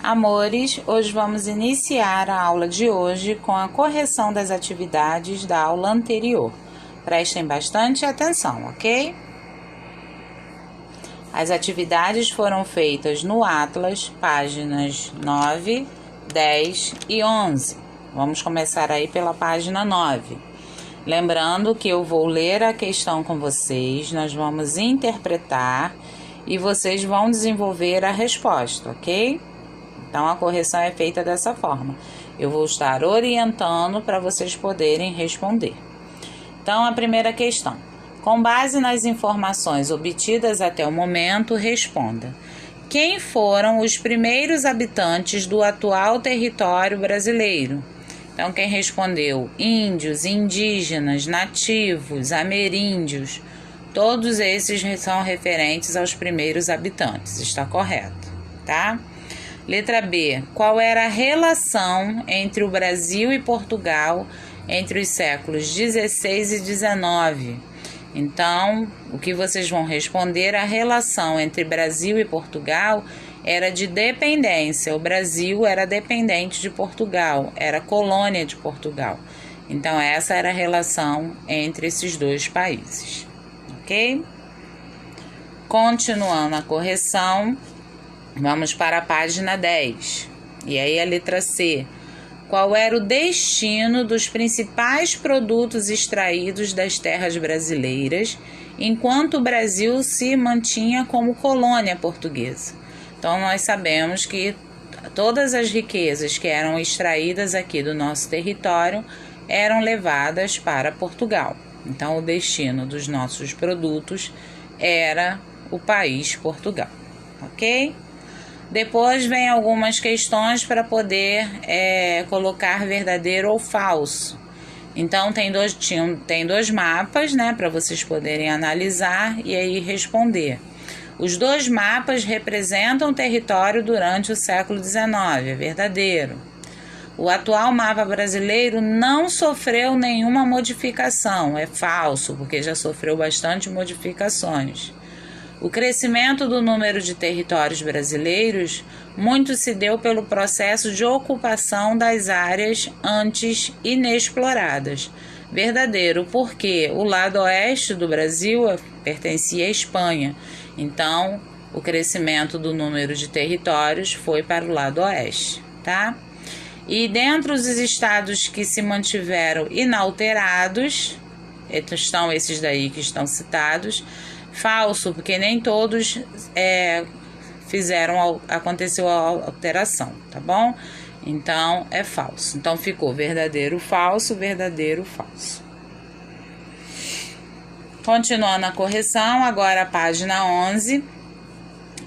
Amores, hoje vamos iniciar a aula de hoje com a correção das atividades da aula anterior. Prestem bastante atenção, ok? As atividades foram feitas no Atlas, páginas 9, 10 e 11. Vamos começar aí pela página 9. Lembrando que eu vou ler a questão com vocês, nós vamos interpretar e vocês vão desenvolver a resposta, ok? Então, a correção é feita dessa forma. Eu vou estar orientando para vocês poderem responder. Então, a primeira questão. Com base nas informações obtidas até o momento, responda. Quem foram os primeiros habitantes do atual território brasileiro? Então, quem respondeu? Índios, indígenas, nativos, ameríndios. Todos esses são referentes aos primeiros habitantes. Está correto, tá? Letra B. Qual era a relação entre o Brasil e Portugal entre os séculos 16 e 19? Então, o que vocês vão responder, a relação entre Brasil e Portugal era de dependência. O Brasil era dependente de Portugal, era colônia de Portugal. Então, essa era a relação entre esses dois países, ok? Continuando a correção, vamos para a página 10. E aí a letra C. Qual era o destino dos principais produtos extraídos das terras brasileiras enquanto o Brasil se mantinha como colônia portuguesa? Então, nós sabemos que todas as riquezas que eram extraídas aqui do nosso território eram levadas para Portugal. Então, o destino dos nossos produtos era o país Portugal, ok? Depois vem algumas questões para poder colocar verdadeiro ou falso. Então, tem dois mapas, né, para vocês poderem analisar e aí responder. Os dois mapas representam o território durante o século XIX, é verdadeiro. O atual mapa brasileiro não sofreu nenhuma modificação, é falso, porque já sofreu bastante modificações. O crescimento do número de territórios brasileiros muito se deu pelo processo de ocupação das áreas antes inexploradas. Verdadeiro, porque o lado oeste do Brasil pertencia à Espanha. Então, o crescimento do número de territórios foi para o lado oeste, tá? E dentre os estados que se mantiveram inalterados, estão esses daí que estão citados. Falso, porque nem todos aconteceu a alteração, tá bom? Então, é falso. Então, ficou verdadeiro, falso, verdadeiro, falso. Continuando a correção, agora a página 11.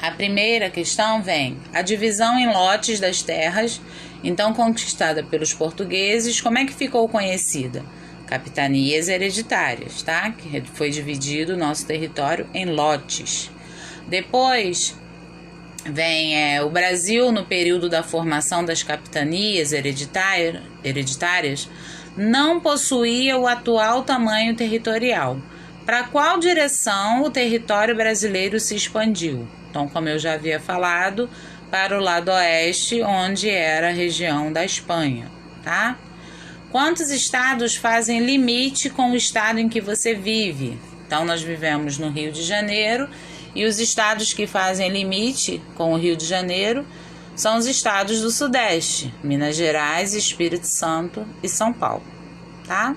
A primeira questão vem: a divisão em lotes das terras, então conquistada pelos portugueses, como é que ficou conhecida? Capitanias hereditárias, tá? Que foi dividido o nosso território em lotes. Depois vem o Brasil, no período da formação das capitanias hereditárias, não possuía o atual tamanho territorial. Para qual direção o território brasileiro se expandiu? Então, como eu já havia falado, para o lado oeste, onde era a região da Espanha, tá? Quantos estados fazem limite com o estado em que você vive? Então, nós vivemos no Rio de Janeiro e os estados que fazem limite com o Rio de Janeiro são os estados do Sudeste, Minas Gerais, Espírito Santo e São Paulo, tá?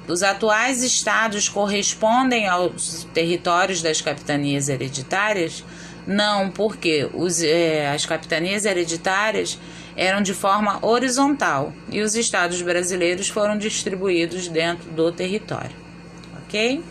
Os atuais estados correspondem aos territórios das capitanias hereditárias? Não, porque as capitanias hereditárias eram de forma horizontal e os estados brasileiros foram distribuídos dentro do território, ok?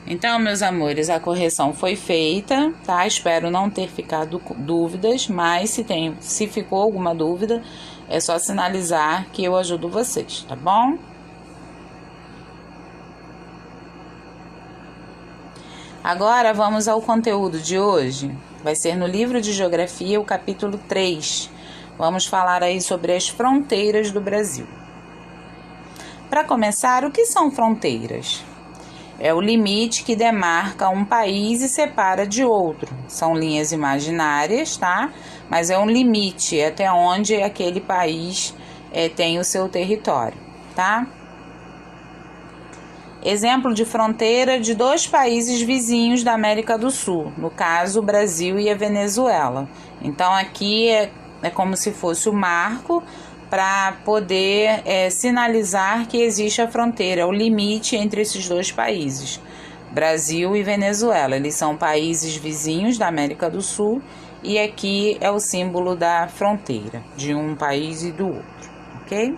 Então, meus amores, a correção foi feita, tá? Espero não ter ficado dúvidas, mas se ficou alguma dúvida, é só sinalizar que eu ajudo vocês, tá bom? Agora vamos ao conteúdo de hoje. Vai ser no livro de Geografia, o capítulo 3. Vamos falar aí sobre as fronteiras do Brasil. Para começar, o que são fronteiras? É o limite que demarca um país e separa de outro. São linhas imaginárias, tá? Mas é um limite até onde aquele país tem o seu território, tá? Exemplo de fronteira de dois países vizinhos da América do Sul, no caso, o Brasil e a Venezuela. Então, aqui é como se fosse o marco para poder sinalizar que existe a fronteira, o limite entre esses dois países, Brasil e Venezuela. Eles são países vizinhos da América do Sul e aqui é o símbolo da fronteira de um país e do outro, ok?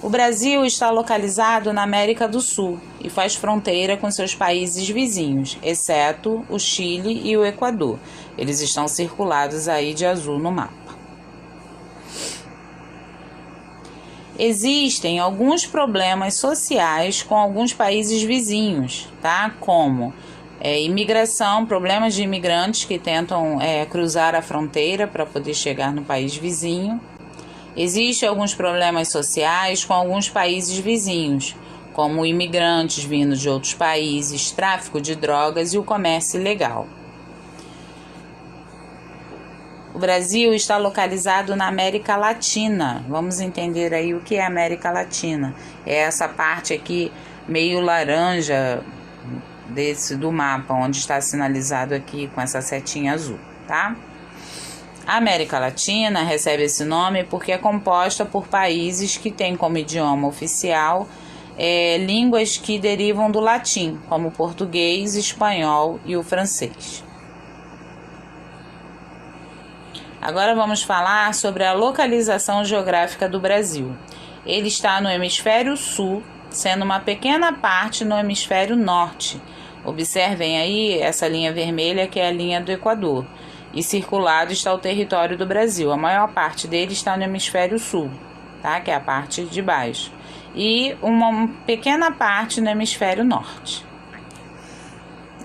O Brasil está localizado na América do Sul e faz fronteira com seus países vizinhos, exceto o Chile e o Equador. Eles estão circulados aí de azul no mapa. Existem alguns problemas sociais com alguns países vizinhos, tá? Como imigração, problemas de imigrantes que tentam cruzar a fronteira para poder chegar no país vizinho. Existem alguns problemas sociais com alguns países vizinhos, como imigrantes vindos de outros países, tráfico de drogas e o comércio ilegal. O Brasil está localizado na América Latina. Vamos entender aí o que é América Latina. É essa parte aqui meio laranja do mapa, onde está sinalizado aqui com essa setinha azul, tá? A América Latina recebe esse nome porque é composta por países que têm como idioma oficial línguas que derivam do latim, como o português, espanhol e o francês. Agora vamos falar sobre a localização geográfica do Brasil. Ele está no hemisfério sul, sendo uma pequena parte no hemisfério norte. Observem aí essa linha vermelha que é a linha do Equador. E circulado está o território do Brasil. A maior parte dele está no hemisfério sul, tá? Que é a parte de baixo. E uma pequena parte no hemisfério norte.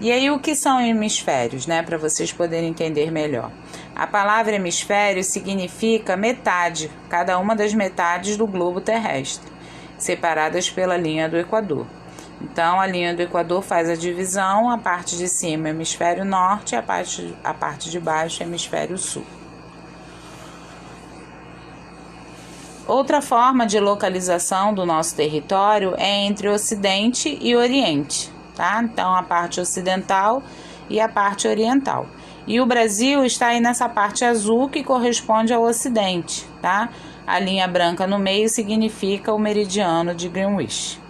E aí o que são hemisférios, né? Para vocês poderem entender melhor. A palavra hemisfério significa metade, cada uma das metades do globo terrestre, separadas pela linha do Equador. Então, a linha do Equador faz a divisão, a parte de cima é hemisfério norte, a parte de baixo é hemisfério sul. Outra forma de localização do nosso território é entre Ocidente e Oriente, tá? Então, a parte ocidental e a parte oriental. E o Brasil está aí nessa parte azul que corresponde ao Ocidente, tá? A linha branca no meio significa o meridiano de Greenwich.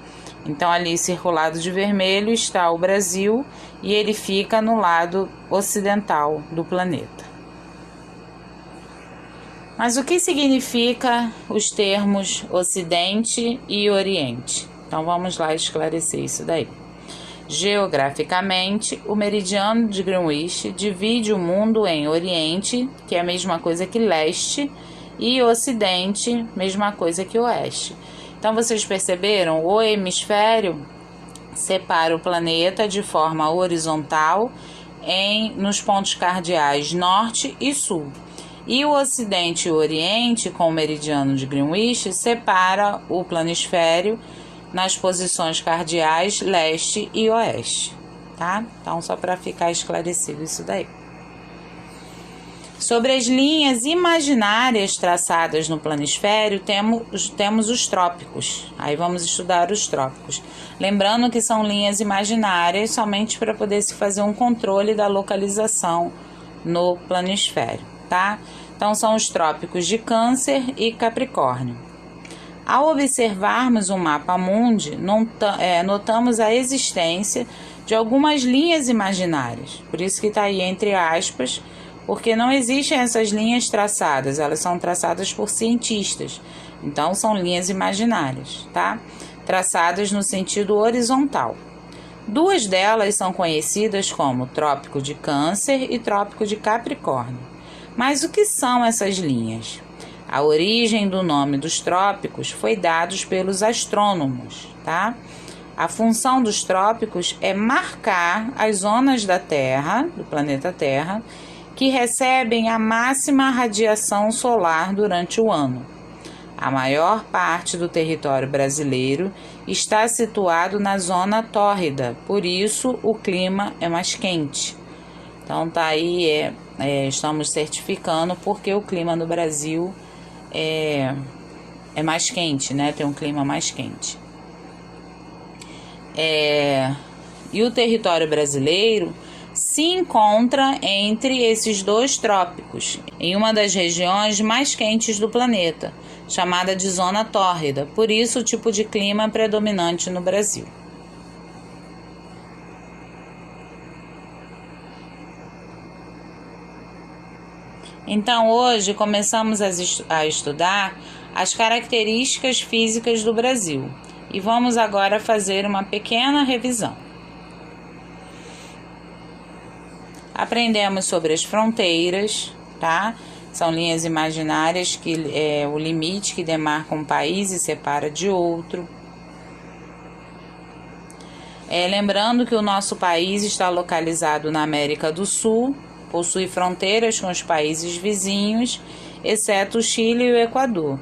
Então, ali circulado de vermelho está o Brasil e ele fica no lado ocidental do planeta. Mas o que significa os termos Ocidente e Oriente? Então, vamos lá esclarecer isso daí. Geograficamente, o meridiano de Greenwich divide o mundo em Oriente, que é a mesma coisa que Leste, e Ocidente, mesma coisa que Oeste. Então, vocês perceberam? O hemisfério separa o planeta de forma horizontal nos pontos cardeais norte e sul. E o Ocidente e o Oriente, com o meridiano de Greenwich, separa o planisfério nas posições cardeais leste e oeste, tá? Então, só para ficar esclarecido isso daí. Sobre as linhas imaginárias traçadas no planisfério, temos os trópicos. Aí vamos estudar os trópicos. Lembrando que são linhas imaginárias somente para poder se fazer um controle da localização no planisfério, tá? Então, são os trópicos de Câncer e Capricórnio. Ao observarmos o mapa mundi, notamos a existência de algumas linhas imaginárias. Por isso que está aí entre aspas, porque não existem essas linhas traçadas, elas são traçadas por cientistas. Então, são linhas imaginárias, tá? Traçadas no sentido horizontal. Duas delas são conhecidas como Trópico de Câncer e Trópico de Capricórnio. Mas o que são essas linhas? A origem do nome dos trópicos foi dada pelos astrônomos, tá? A função dos trópicos é marcar as zonas da Terra, do planeta Terra, que recebem a máxima radiação solar durante o ano. A maior parte do território brasileiro está situado na zona tórrida, por isso o clima é mais quente. Então tá aí, estamos certificando porque o clima no Brasil é mais quente, né? Tem um clima mais quente. E o território brasileiro se encontra entre esses dois trópicos, em uma das regiões mais quentes do planeta, chamada de zona tórrida, por isso o tipo de clima predominante no Brasil. Então, hoje começamos a estudar as características físicas do Brasil e vamos agora fazer uma pequena revisão. Aprendemos sobre as fronteiras, tá? São linhas imaginárias que é o limite que demarca um país e separa de outro. Lembrando que o nosso país está localizado na América do Sul, possui fronteiras com os países vizinhos, exceto o Chile e o Equador.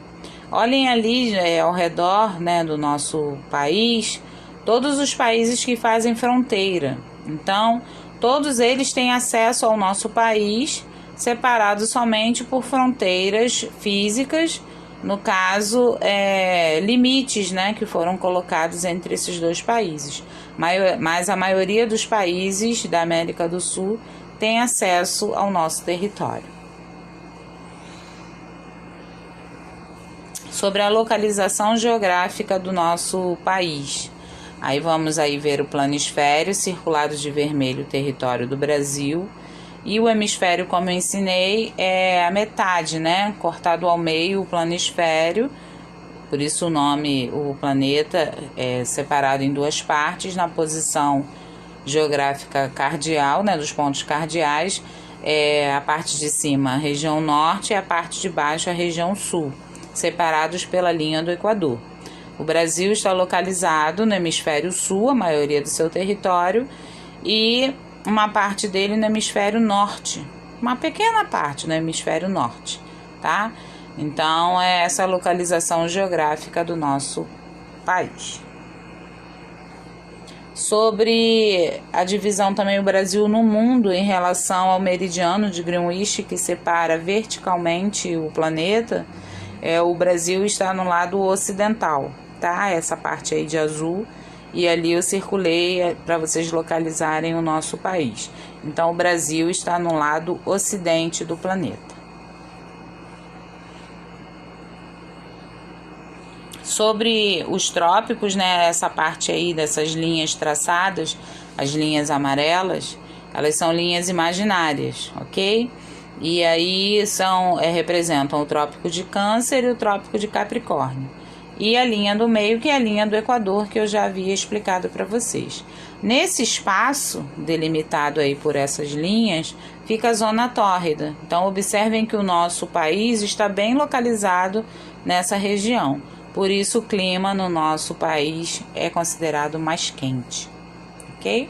Olhem ali ao redor, né, do nosso país, todos os países que fazem fronteira. Então, todos eles têm acesso ao nosso país, separados somente por fronteiras físicas, no caso, limites, né, que foram colocados entre esses dois países. Mas a maioria dos países da América do Sul tem acesso ao nosso território. Sobre a localização geográfica do nosso país. Aí vamos aí ver o planisfério, circulado de vermelho o território do Brasil. E o hemisfério, como eu ensinei, é a metade, né? Cortado ao meio o planisfério. Por isso o nome, o planeta é separado em duas partes, na posição geográfica cardial, né? Dos pontos cardeais. A parte de cima, a região norte, e a parte de baixo, a região sul, separados pela linha do Equador. O Brasil está localizado no hemisfério sul, a maioria do seu território, e uma parte dele no hemisfério norte, uma pequena parte no hemisfério norte, tá? Então, é essa a localização geográfica do nosso país. Sobre a divisão também do Brasil no mundo em relação ao meridiano de Greenwich, que separa verticalmente o planeta, o Brasil está no lado ocidental, tá? Essa parte aí de azul, e ali eu circulei para vocês localizarem o nosso país. Então, o Brasil está no lado ocidente do planeta. Sobre os trópicos, né? Essa parte aí dessas linhas traçadas, as linhas amarelas, elas são linhas imaginárias, ok? E aí representam o Trópico de Câncer e o Trópico de Capricórnio. E a linha do meio, que é a linha do Equador, que eu já havia explicado para vocês. Nesse espaço delimitado aí por essas linhas, fica a zona tórrida. Então, observem que o nosso país está bem localizado nessa região. Por isso, o clima no nosso país é considerado mais quente, ok?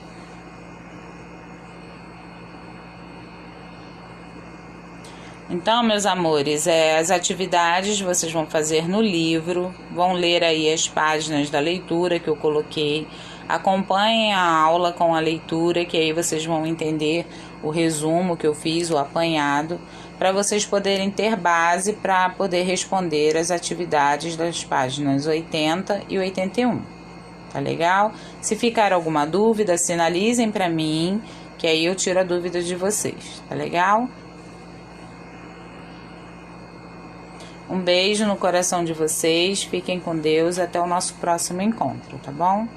Então, meus amores, as atividades vocês vão fazer no livro, vão ler aí as páginas da leitura que eu coloquei, acompanhem a aula com a leitura, que aí vocês vão entender o resumo que eu fiz, o apanhado, para vocês poderem ter base para poder responder as atividades das páginas 80 e 81. Tá legal? Se ficar alguma dúvida, sinalizem para mim, que aí eu tiro a dúvida de vocês. Tá legal? Um beijo no coração de vocês, fiquem com Deus, até o nosso próximo encontro, tá bom?